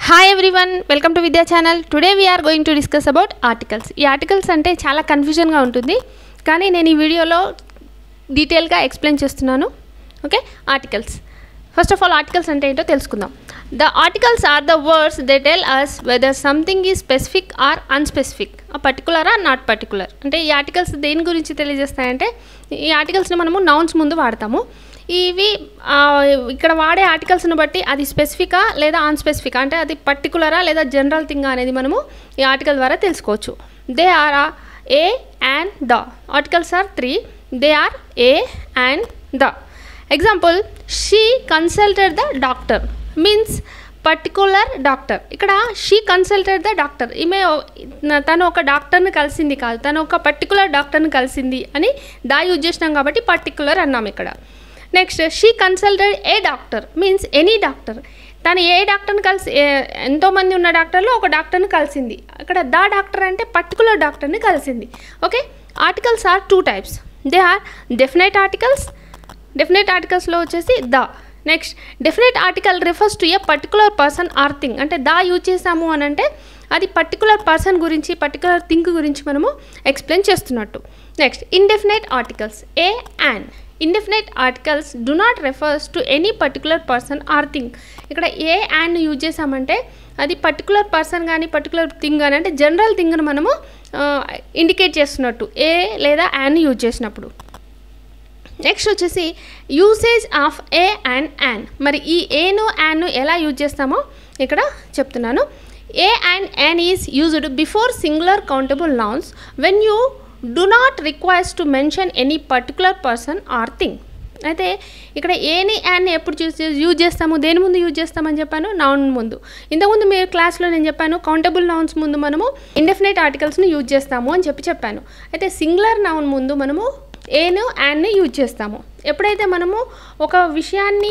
Hi everyone, welcome to Vidya channel. Today we're going to discuss about articles. ఈ articles అంటే చాలా కన్ఫ్యూజన్గా ఉంటుంది, కానీ నేను ఈ వీడియోలో డీటెయిల్గా ఎక్స్ప్లెయిన్ చేస్తున్నాను. Okay, articles. First of all articles అంటే ఏంటో తెలుసుకుందాం. The articles are the words they tell us whether something is specific or unspecific, particular or not particular. అంటే ఈ ఆర్టికల్స్ దేని గురించి తెలియజేస్తాయంటే, ఈ ఆర్టికల్స్ని మనము నౌన్స్ ముందు వాడతాము. ఇవి ఇక్కడ వాడే ఆర్టికల్స్ని బట్టి అది స్పెసిఫికా లేదా అన్స్పెసిఫికా, అంటే అది పర్టికులరా లేదా జనరల్ థింగా అనేది మనము ఈ ఆర్టికల్ ద్వారా తెలుసుకోవచ్చు. They are a and the. Articles are 3. They are a and the. Example, she consulted the doctor means particular doctor. ఇక్కడ షీ కన్సల్టెడ్ ద డాక్టర్, తను ఒక డాక్టర్ని కలిసింది కాదు, తను ఒక పర్టికులర్ డాక్టర్ని కలిసింది అని దా యూజ్ చేసినాం కాబట్టి పర్టికులర్ అన్నాం ఇక్కడ. Next, she consulted A doctor means any doctor. తను ఏ డాక్టర్ని కలిసి, ఎంతోమంది ఉన్న డాక్టర్లో ఒక డాక్టర్ని కలిసింది. ఇక్కడ ద డాక్టర్ అంటే పర్టికులర్ డాక్టర్ని కలిసింది. Okay, articles are 2 types. They are definite articles. Definite ఆర్టికల్స్లో వచ్చేసి the. Next, definite article refers to a particular person or thing. అంటే ద యూజ్ చేసాము అని అంటే అది పర్టికులర్ పర్సన్ గురించి, పర్టికులర్ థింగ్ గురించి మనము ఎక్స్ప్లెయిన్ చేస్తున్నట్టు. Next, indefinite articles. A and. Indefinite articles do not refers to any particular person or thing. ఇక్కడ ఏ అండ్ యూజ్ చేసామంటే అది పర్టికులర్ పర్సన్ కానీ పర్టికులర్ థింగ్ కానీ, అంటే జనరల్ థింగ్ను మనము ఇండికేట్ చేస్తున్నట్టు ఏ లేదా అండ్ యూజ్ చేసినప్పుడు. నెక్స్ట్ వచ్చేసి usage of A and an. మరి ఈ ఏను యాన్ను ఎలా యూజ్ చేస్తామో ఇక్కడ చెప్తున్నాను. ఏ and an is used before singular countable nouns when you do not requires to mention any particular person or thing. అయితే ఇక్కడ ఏని యాన్ని ఎప్పుడు యూజ్ చేస్తాము, దేని ముందు యూజ్ చేస్తామని చెప్పాను, నౌన్ ముందు. ఇంతకుముందు మీ క్లాస్లో నేను చెప్పాను కౌంటబుల్ నౌన్స్ ముందు మనము ఇండెఫినెట్ ఆర్టికల్స్ని యూజ్ చేస్తాము అని చెప్పాను. అయితే సింగులర్ నౌన్ ముందు మనము ఏను యాన్ని యూజ్ చేస్తాము. ఎప్పుడైతే మనము ఒక విషయాన్ని,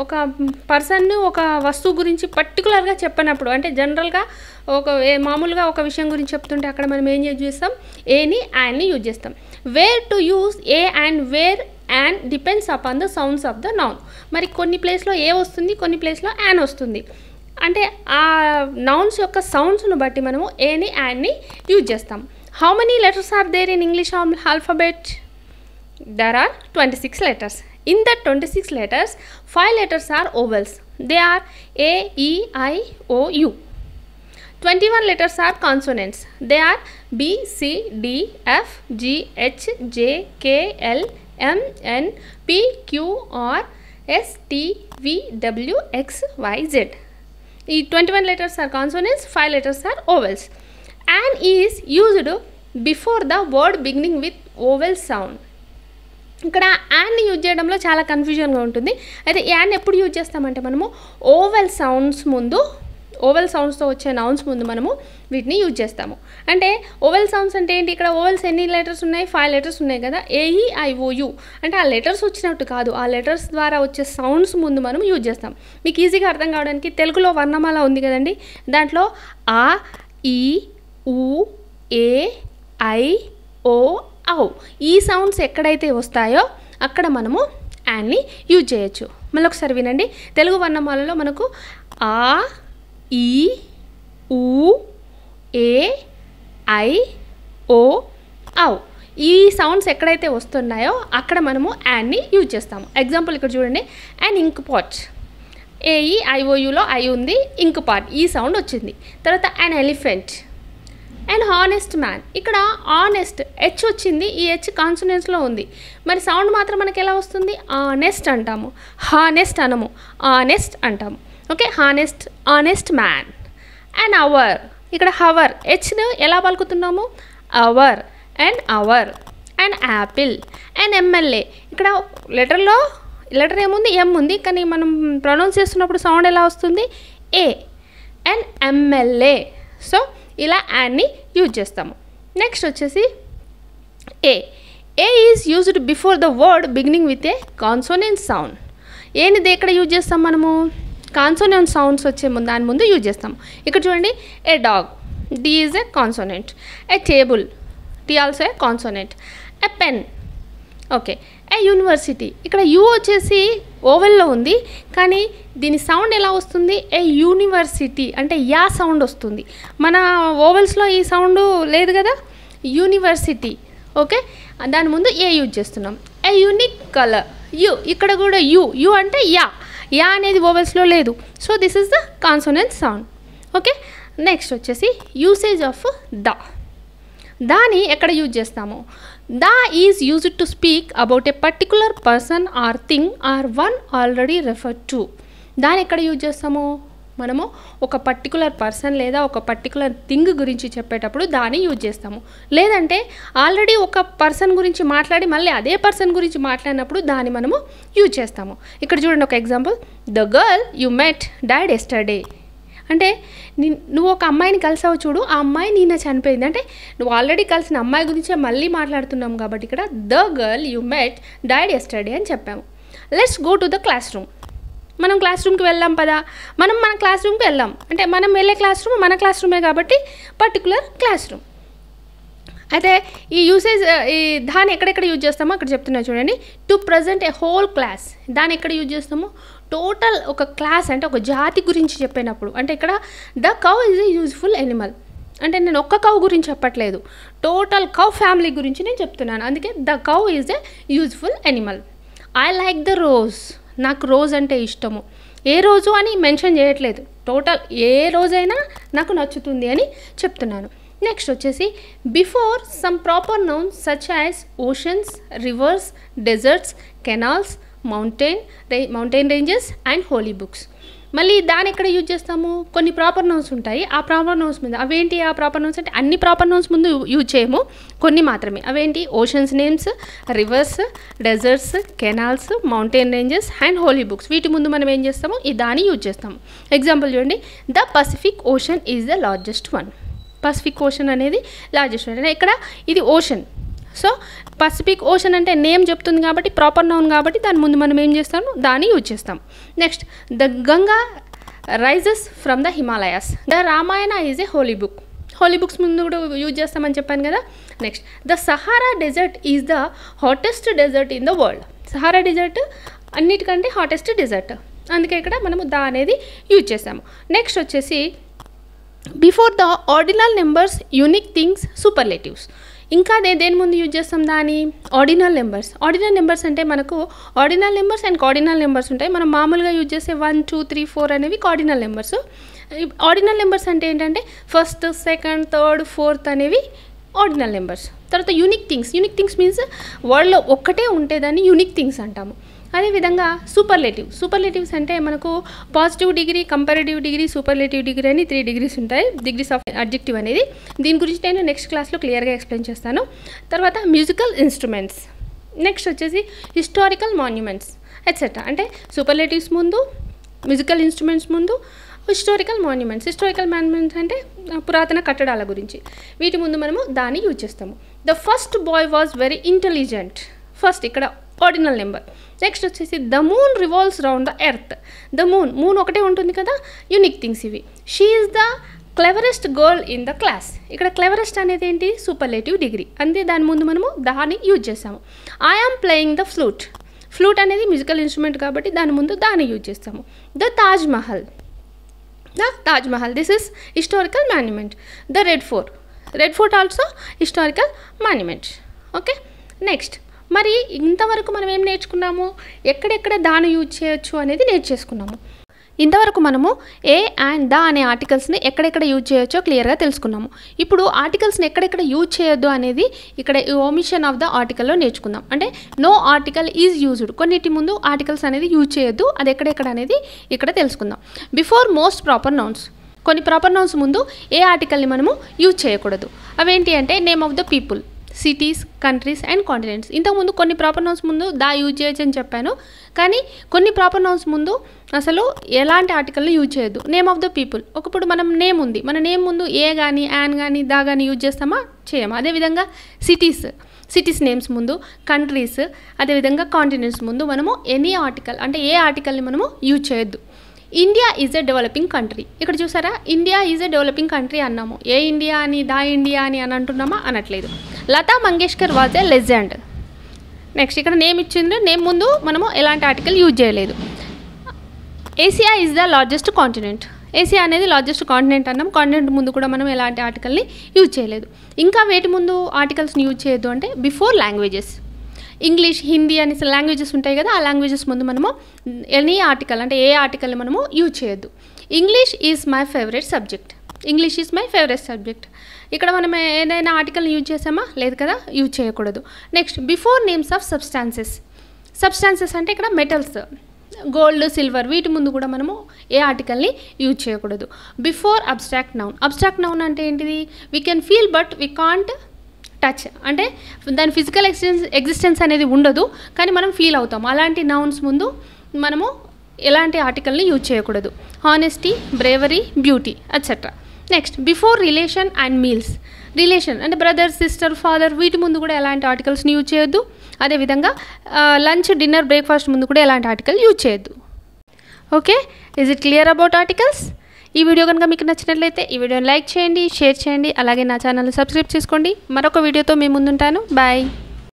ఒక పర్సన్ని, ఒక వస్తువు గురించి పర్టికులర్గా చెప్పినప్పుడు, అంటే జనరల్గా మామూలుగా ఒక విషయం గురించి చెప్తుంటే అక్కడ మనం ఏం యూజ్ చేస్తాం, ఏని యాన్ని యూజ్ చేస్తాం. Where to use a and where an depends upon the sounds of the noun. మరి కొన్ని ప్లేస్లో ఏ వస్తుంది, కొన్ని ప్లేస్లో యాన్ వస్తుంది. అంటే ఆ నౌన్స్ యొక్క సౌండ్స్ను బట్టి మనము ఏని యాన్ని యూజ్ చేస్తాం. How many letters are there in English alphabet? There are 26 letters. In the 26 letters, 5 letters are vowels. They are A, E, I, O, U. 21 letters are consonants. They are B, C, D, F, G, H, J, K, L, M, N, P, Q, R, S, T, V, W, X, Y, Z. The 21 letters are consonants, 5 letters are vowels. And is used before the word beginning with vowel sound. ఇక్కడ యాన్ని use చేయడంలో చాలా కన్ఫ్యూజన్గా ఉంటుంది. అయితే an ఎప్పుడు use చేస్తామంటే మనము oval సౌండ్స్తో వచ్చే nouns ముందు మనము వీటిని యూజ్ చేస్తాము. అంటే ఓవెల్ సౌండ్స్ అంటే ఏంటి, ఇక్కడ ఓవెల్స్ ఎన్ని లెటర్స్ ఉన్నాయి, 5 లెటర్స్ ఉన్నాయి కదా, AEIOU. అంటే ఆ లెటర్స్ వచ్చినట్టు కాదు, ఆ లెటర్స్ ద్వారా వచ్చే సౌండ్స్ ముందు మనం యూజ్ చేస్తాం. మీకు ఈజీగా అర్థం కావడానికి తెలుగులో వర్ణమాల ఉంది కదండి, దాంట్లో ఆ, ఈ, ఊ, ఏ, ఐ, ఓ, ఔ ఈ సౌండ్స్ ఎక్కడైతే వస్తాయో అక్కడ మనము యాన్ని యూజ్ చేయొచ్చు. మళ్ళీ ఒకసారి వినండి. తెలుగు వర్ణమాలలో మనకు ఆ, ఈ, ఊ, ఏ, ఐ, ఓ, ఔ ఈ సౌండ్స్ ఎక్కడైతే వస్తున్నాయో అక్కడ మనము యాన్ని యూజ్ చేస్తాము. ఎగ్జాంపుల్ ఇక్కడ చూడండి, అండ్ ఇంక్ పాట్. AEIOUలో ఐ ఉంది, ఇంక్ పాట్ ఈ సౌండ్ వచ్చింది. తర్వాత అన్ ఎలిఫెంట్. And honest man. ఇక్కడ ఆనెస్ట్ హెచ్ వచ్చింది, ఈ హెచ్ కాన్సోనెంట్స్లో ఉంది, మరి సౌండ్ మాత్రం మనకి ఎలా వస్తుంది, ఆనెస్ట్ అంటాము, హానెస్ట్ అనము, ఆనెస్ట్ అంటాము. Okay, honest man. And hour. ఇక్కడ హవర్ హెచ్ను ఎలా పలుకుతున్నాము, hour. And hour. And apple. And MLA. ఇక్కడ లెటర్ ఏముంది, ఎం ఉంది, కానీ మనం ప్రొనౌన్స్ చేస్తున్నప్పుడు సౌండ్ ఎలా వస్తుంది, ఏ. And MLA. సో ఇలా యాన్ని యూజ్ చేస్తాము. నెక్స్ట్ వచ్చేసి a. A is used before the word beginning with a consonant sound. ఏనిది ఎక్కడ యూజ్ చేస్తాం మనము, కాన్సోనెంట్ సౌండ్స్ వచ్చే దాని ముందు యూజ్ చేస్తాం. ఇక్కడ చూడండి, a dog, D is a consonant. A table, T also a consonant. A pen. Okay, a university. ఇక్కడ యూ వచ్చేసి ఓవెల్లో ఉంది, కానీ దీని సౌండ్ ఎలా వస్తుంది? ఏ యూనివర్సిటీ అంటే యా సౌండ్ వస్తుంది. మన ఓవెల్స్లో ఈ సౌండ్ లేదు కదా, యూనివర్సిటీ. ఓకే, దాని ముందు ఏ యూజ్ చేస్తున్నాం. A unique colour, you. ఇక్కడ కూడా యూ అంటే యా అనేది ఓవెల్స్లో లేదు. So this is the consonant sound. Okay, next వచ్చేసి యూసేజ్ ఆఫ్ దాని ఎక్కడ యూజ్ చేస్తాము. The is used to speak about a particular person or thing or one already referred to. దాని ఎక్కడ యూజ్ చేస్తాము, మనము ఒక పర్టికులర్ పర్సన్ లేదా ఒక పర్టికులర్ థింగ్ గురించి చెప్పేటప్పుడు దాన్ని యూజ్ చేస్తాము. లేదంటే ఆల్రెడీ ఒక పర్సన్ గురించి మాట్లాడి మళ్ళీ అదే పర్సన్ గురించి మాట్లాడినప్పుడు దాన్ని మనము యూజ్ చేస్తాము. ఇక్కడ చూడండి ఒక example. The girl you met died yesterday. అంటే నువ్వు ఒక అమ్మాయిని కలిసావు చూడు, ఆ అమ్మాయి నిన్న చనిపోయింది. అంటే నువ్వు ఆల్రెడీ కలిసిన అమ్మాయి గురించే మళ్ళీ మాట్లాడుతున్నాం కాబట్టి ఇక్కడ the girl you met died yesterday అని చెప్పాము. Let's go to the class room. మనం క్లాస్ రూమ్కి వెళ్ళాం పదా, మనం మన క్లాస్ రూమ్కి వెళ్ళాం అంటే మనం వెళ్ళే క్లాస్ రూమ్ మన క్లాస్ రూమే కాబట్టి పర్టికులర్ క్లాస్ రూమ్. అయితే ఈ యూసేజ్ ఈ దాన్ని ఎక్కడెక్కడ యూజ్ చేస్తామో అక్కడ చెప్తున్నా చూడండి. To present A whole class. దాన్ని ఎక్కడ యూజ్ చేస్తాము, టోటల్ ఒక క్లాస్ అంటే ఒక జాతి గురించి చెప్పినప్పుడు. అంటే ఇక్కడ the cow is a useful Animal. అంటే నేను ఒక్క కౌ గురించి చెప్పట్లేదు, టోటల్ కౌ ఫ్యామిలీ గురించి నేను చెప్తున్నాను. అందుకే the cow is a useful Animal. I like the rose. నాకు రోజ్ అంటే ఇష్టము. ఏ రోజు అని మెన్షన్ చేయట్లేదు, టోటల్ ఏ రోజైనా నాకు నచ్చుతుంది అని చెప్తున్నాను. నెక్స్ట్ వచ్చేసి before some proper nouns such as oceans, rivers, deserts, canals, mountain ranges and holy books. మళ్ళీ దాన్ని ఎక్కడ యూజ్ చేస్తాము, కొన్ని ప్రాపర్ నౌన్స్ ఉంటాయి. ఆ ప్రాపర్ నౌన్స్ ముందు అవేంటి, ఆ ప్రాపర్ నౌన్స్ అంటే అన్ని ప్రాపర్ నౌన్స్ ముందు యూజ్ చేయము, కొన్ని మాత్రమే. అవేంటి, oceans names, rivers, deserts, canals, mountain ranges and holy books. వీటి ముందు మనం ఏం చేస్తాము, ఈ దాన్ని యూజ్ చేస్తాము. ఎగ్జాంపుల్ చూడండి. The Pacific ocean is the largest one. Pacific ocean అనేది లార్జెస్ట్ వన్. ఇక్కడ ఇది ఓషన్. సో పసిఫిక్ ఓషన్ అంటే నేమ్ చెప్తుంది కాబట్టి ప్రాపర్ నౌన్ కాబట్టి దాని ముందు మనం ఏం చేస్తాము, దాన్ని యూజ్ చేస్తాం. Next the Ganga rises from the Himalayas. The Ramayana is a holy book. Holy books ముందు కూడా యూజ్ చేస్తామని చెప్పాను కదా. Next the Sahara desert is the hottest desert in the world. Sahara desert అన్నిటికంటే హాటెస్ట్ డెజర్ట్, అందుకే ఇక్కడ మనము దా అనేది యూజ్ చేస్తాము. నెక్స్ట్ వచ్చేసి before the ordinal numbers, unique things, superlatives. ఇంకా దేని ముందు యూజ్ చేస్తాం దాని, ఆర్డినల్ నెంబర్స్. ఆర్డినల్ నెంబర్స్ అంటే మనకు ordinal numbers and cardinal numbers ఉంటాయి. మనం మామూలుగా యూజ్ చేసే 1 2 3 4 అనేవి కార్డినల్ నెంబర్స్. ఆర్డినల్ నెంబర్స్ అంటే ఏంటంటే ఫస్ట్, సెకండ్, థర్డ్, ఫోర్త్ అనేవి ఆర్డినల్ నెంబర్స్. తర్వాత unique things. Unique things means వరల్డ్లో ఒక్కటే ఉంటే దాన్ని యూనిక్ థింగ్స్ అంటాము. అదేవిధంగా సూపర్లేటివ్స్ అంటే మనకు positive degree, comparative degree, superlative degree అని 3 డిగ్రీస్ ఉంటాయి, డిగ్రీస్ ఆఫ్ అడ్జెక్టివ్ అనేది. దీని గురించి నేను నెక్స్ట్ క్లాస్లో క్లియర్గా ఎక్స్ప్లెయిన్ చేస్తాను. తర్వాత మ్యూజికల్ ఇన్స్ట్రుమెంట్స్. నెక్స్ట్ వచ్చేసి హిస్టారికల్ మాన్యుమెంట్స్ ఎట్సెట్రా. అంటే సూపర్లేటివ్స్ ముందు, మ్యూజికల్ ఇన్స్ట్రుమెంట్స్ ముందు, హిస్టారికల్ మాన్యుమెంట్స్ అంటే పురాతన కట్టడాల గురించి. వీటి ముందు మనము దాన్ని యూజ్ చేస్తాము. The first boy was very intelligent. First ఇక్కడ ఆర్డినల్ నెంబర్. నెక్స్ట్ వచ్చేసి the moon revolves round the earth. The moon ఒకటే ఉంటుంది కదా, యూనిక్ థింగ్స్ ఇవి. She is the cleverest girl in the class. ఇక్కడ క్లెవరెస్ట్ అనేది ఏంటి, సూపర్లేటివ్ డిగ్రీ, అంతే. దాని ముందు మనము దాన్ని యూజ్ చేస్తాము. I am playing the flute అనేది మ్యూజికల్ ఇన్స్ట్రుమెంట్ కాబట్టి దాని ముందు దాన్ని యూజ్ చేస్తాము. The Taj Mahal this is historical monument. The Red Fort also historical monument. Okay, next మరి ఇంతవరకు మనం ఏం నేర్చుకున్నాము, ఎక్కడెక్కడ దాన్ని యూజ్ చేయొచ్చు అనేది నేర్చేసుకున్నాము. ఇంతవరకు మనము ఏ అండ్ ద అనే ఆర్టికల్స్ని ఎక్కడెక్కడ యూజ్ చేయొచ్చో క్లియర్గా తెలుసుకున్నాము. ఇప్పుడు ఆర్టికల్స్ని ఎక్కడెక్కడ యూజ్ చేయొద్దు అనేది ఇక్కడ ఈ ఓమిషన్ ఆఫ్ ద ఆర్టికల్లో నేర్చుకుందాం. అంటే నో ఆర్టికల్ ఈజ్ యూజ్డ్, కొన్నిటి ముందు ఆర్టికల్స్ అనేది యూజ్ చేయొద్దు, అది ఎక్కడెక్కడ అనేది ఇక్కడ తెలుసుకుందాం. Before most proper nouns. కొన్ని ప్రాపర్ నౌన్స్ ముందు ఏ ఆర్టికల్ని మనము యూజ్ చేయకూడదు. అవేంటి అంటే name of the people, cities, countries and continents. ఇంతకుముందు కొన్ని ప్రాపర్ నౌన్స్ ముందు దా యూజ్ చేయొచ్చు అని చెప్పాను, కానీ కొన్ని ప్రాపర్ నౌన్స్ ముందు అసలు ఎలాంటి ఆర్టికల్ని యూజ్ చేయొద్దు. నేమ్ ఆఫ్ ద పీపుల్, ఒకప్పుడు మనం నేమ్ ఉంది, మన నేమ్ ముందు ఏ కానీ, యాన్ కానీ, దా కానీ యూజ్ చేస్తామా, చేయమా. అదేవిధంగా సిటీస్ నేమ్స్ ముందు, కంట్రీస్, అదేవిధంగా కాంటినెంట్స్ ముందు మనము ఎనీ ఆర్టికల్ అంటే ఏ ఆర్టికల్ని మనము యూజ్ చేయొద్దు. India is a developing country. ఇక్కడ చూసారా, India is a developing country అన్నాము. ఏ ఇండియా అని, దా ఇండియా అని అంటున్నామా, అనట్లేదు. Lata Mangeshkar was a legend. Next ఇక్కడ నేమ్ ఇచ్చింది, నేమ్ ముందు మనము ఎలాంటి ఆర్టికల్ యూజ్ చేయలేదు. Asia is the largest continent. Asia అనేది లార్జెస్ట్ కాంటినెంట్ అన్నాం. కాంటినెంట్ ముందు కూడా మనం ఎలాంటి ఆర్టికల్ని యూజ్ చేయలేదు. ఇంకా వేటి ముందు ఆర్టికల్స్ని యూజ్ చేయొద్దు అంటే బిఫోర్ లాంగ్వేజెస్. ఇంగ్లీష్, హిందీ అని లాంగ్వేజెస్ ఉంటాయి కదా, ఆ లాంగ్వేజెస్ ముందు మనము ఎనీ ఆర్టికల్ అంటే ఏ ఆర్టికల్ని మనము యూజ్ చేయొద్దు. English is my favourite subject. English is my favourite subject. ఇక్కడ మనం ఏదైనా ఆర్టికల్ని యూజ్ చేసామా? లేదు కదా, యూజ్ చేయకూడదు. Next before names of substances. Substances అంటే ఇక్కడ మెటల్స్, గోల్డ్, సిల్వర్, వీటి ముందు కూడా మనము ఏ ఆర్టికల్ని యూజ్ చేయకూడదు. Before abstract noun. Abstract noun అంటే ఏంటిది? We can feel but we can't touch. అంటే దాని ఫిజికల్ ఎగ్జిస్టెన్స్ అనేది ఉండదు, కానీ మనం ఫీల్ అవుతాం. అలాంటి నౌన్స్ ముందు మనము ఎలాంటి ఆర్టికల్ని యూజ్ చేయకూడదు. Honesty, bravery, beauty etcetera. Next before relation and meals. Relation అంటే బ్రదర్, సిస్టర్, ఫాదర్, వీటి ముందు కూడా ఎలాంటి ఆర్టికల్స్ని యూజ్ చేయొద్దు. అదేవిధంగా లంచ్, డిన్నర్, బ్రేక్ఫాస్ట్ ముందు కూడా ఎలాంటి ఆర్టికల్ యూజ్ చేయొద్దు. Okay, is it clear about articles? ఈ వీడియో కనుక మీకు నచ్చినట్లయితే ఈ వీడియోని లైక్ చేయండి, షేర్ చేయండి, అలాగే నా ఛానల్ని సబ్స్క్రైబ్ చేసుకోండి. మరొక వీడియోతో మీ ముందుంటాను. బాయ్.